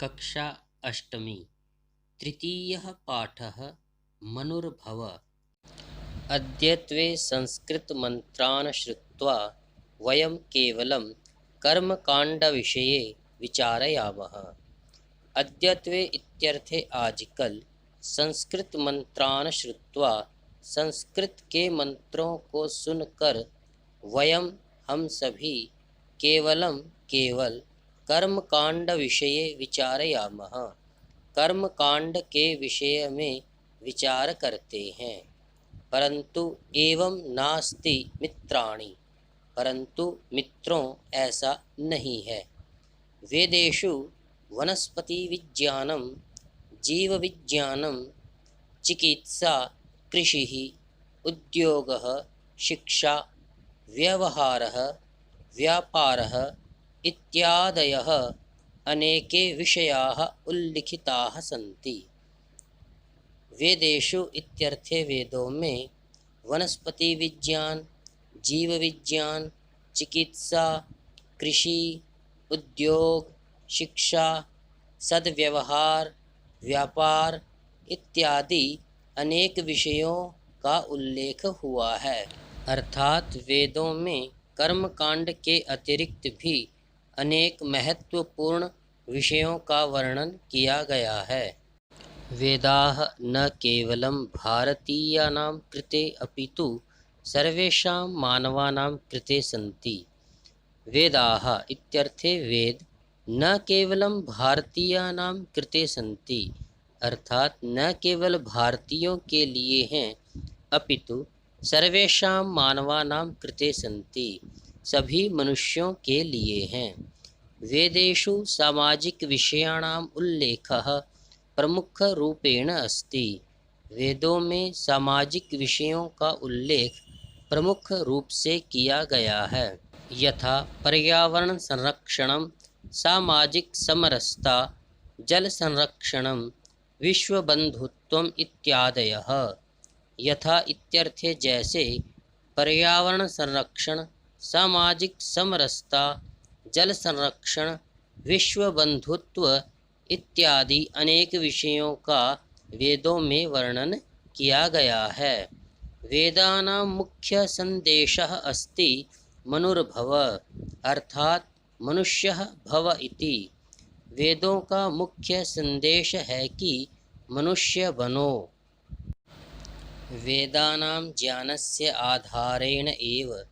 कक्षा अष्टमी तृतीयः पाठः मनुर्भव। अद्यत्वे संस्कृतमन्त्रान् श्रुत्वा वयं केवलं कर्मकाण्डविषये विचारयामः। अद्यत्वे इत्यर्थे आजकल संस्कृत मंत्रान् श्रुत्वा संस्कृत के मंत्रों को सुनकर हम सभी केवल कर्मकांड विषये विचारयामः। कर्मकांड के विषय में विचार करते हैं। परंतु एवं नास्ति मित्राणि, परंतु मित्रों ऐसा नहीं है। वेदेषु वनस्पति विज्ञानम, जीव विज्ञानम, चिकित्सा, कृषि, उद्योगः, शिक्षा, व्यवहारः, व्यापारः इत्यादयः अनेके विषयाः उल्लिखिताः सन्ति। वेदेषु इत्यर्थे वेदों में वनस्पति विज्ञान, जीव विज्ञान, चिकित्सा, कृषि, उद्योग, शिक्षा, सद्व्यवहार, व्यापार इत्यादि अनेक विषयों का उल्लेख हुआ है। अर्थात वेदों में कर्मकांड के अतिरिक्त भी अनेक महत्वपूर्ण विषयों का वर्णन किया गया है। वेदाः न केवलं भारतीयानां कृते अपितु सर्वेषां मानवानां कृते सन्ति। वेदाः इत्यर्थे वेद न केवलं भारतीयानां कृते सन्ति, अर्थात न केवल भारतीयों के लिए हैं अपितु सर्वेषां मानवानां कृते सन्ति, सभी मनुष्यों के लिए हैं। वेदेषु सामाजिक विषयाणाम् उल्लेखः प्रमुख रूपेण अस्ति। वेदों में सामाजिक विषयों का उल्लेख प्रमुख रूप से किया गया है। यथा पर्यावरण संरक्षणम, सामाजिक समरसता, जल संरक्षणम, विश्व बंधुत्वम इत्यादयः। यथा इत्यर्थे जैसे पर्यावरण संरक्षण, सामाजिक समरसता, जल संरक्षण, विश्व बंधुत्व इत्यादि अनेक विषयों का वेदों में वर्णन किया गया है। वेदानां मुख्य संदेशः अस्ति मनुर्भव, अर्थात मनुष्यः भव इति। वेदों का मुख्य संदेश है कि मनुष्य बनो। वेदानां ज्ञानस्य आधारेण एव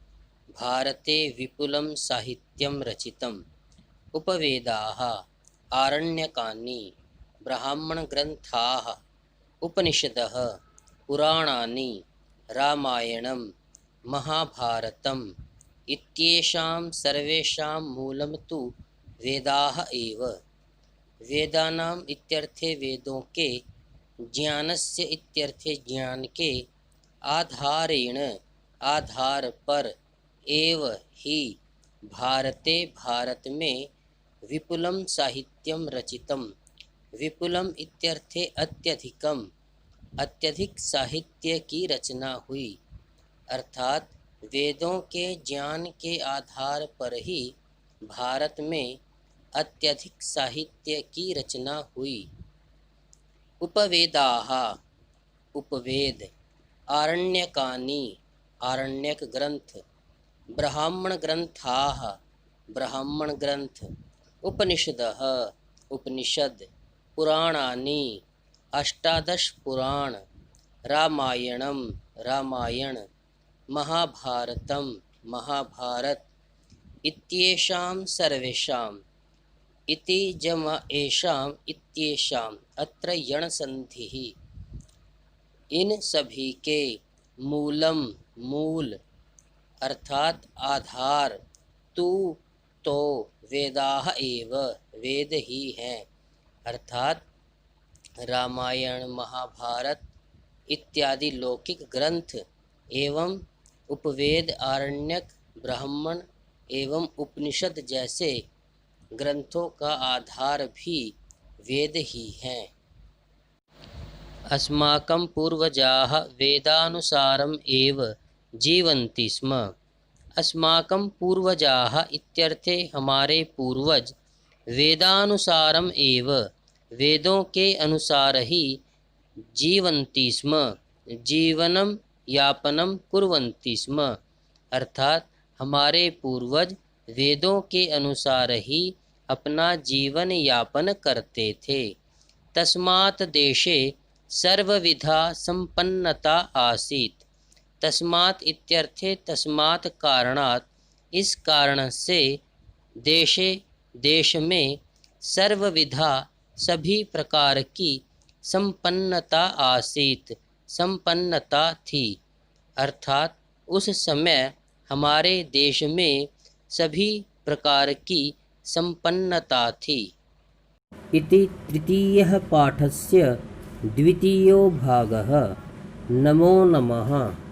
भारते विपुलं साहित्यं रचितम्। उपवेदाः, आरण्यकानि, ब्राह्मणग्रन्थाः, उपनिषदः, पुराणानि, रामायणं, महाभारतम् इत्येषां सर्वेषां मूलं तु वेदाः एव। वेदानाम् इत्यर्थे वेदों के, ज्ञानस्य इत्यर्थे ज्ञान के, आधारेण आधार पर, एव ही भारते भारत में विपुलम साहित्यम रचितम। विपुलम इत्यर्थे अत्यधिकम, अत्यधिक साहित्य की रचना हुई। अर्थात वेदों के ज्ञान के आधार पर ही भारत में अत्यधिक साहित्य की रचना हुई। उपवेदाः, उपवेद, आरण्यकानि, आरण्यक ग्रंथ, ब्राह्मण ग्रंथाः, ब्राह्मण ग्रंथ, उपनिषदः, उपनिषद, पुराणानि, अष्टादश पुराण, रामायणं, रामायण, महाभारतं, महाभारत इत्येषां सर्वेषाम्, इति जम एषाम् इत्येषाम् अत्र यणसन्धिः, इन सभी के, मूलम मूल अर्थात आधार, तो वेदाः एव वेद ही हैं। अर्थात रामायण, महाभारत इत्यादि लौकिक ग्रंथ एवं उपवेद, आरण्यक, ब्राह्मण एवं उपनिषद जैसे ग्रंथों का आधार भी वेद ही हैं। अस्माकं पूर्वजाः वेदानुसारम् एव जीवन्ति स्म। अस्माकं पूर्वजाः इत्यर्थे हमारे पूर्वज वेदानुसारम एव वेदों के अनुसार ही जीवन्ति स्म जीवनम यापनम कुर्वन्ति स्म अर्थात हमारे पूर्वज वेदों के अनुसार ही अपना जीवन यापन करते थे। तस्मात् देशे सर्वविधा संपन्नता आसीत्। तस्मात् इत्यर्थे तस्मात् कारणात् इस कारण से देश में सर्वविधा सभी प्रकार की संपन्नता आसीत संपन्नता थी अर्थात उस समय हमारे देश में सभी प्रकार की संपन्नता थी। इति तृतीयः पाठस्य द्वितीयो भागः। नमो नमः।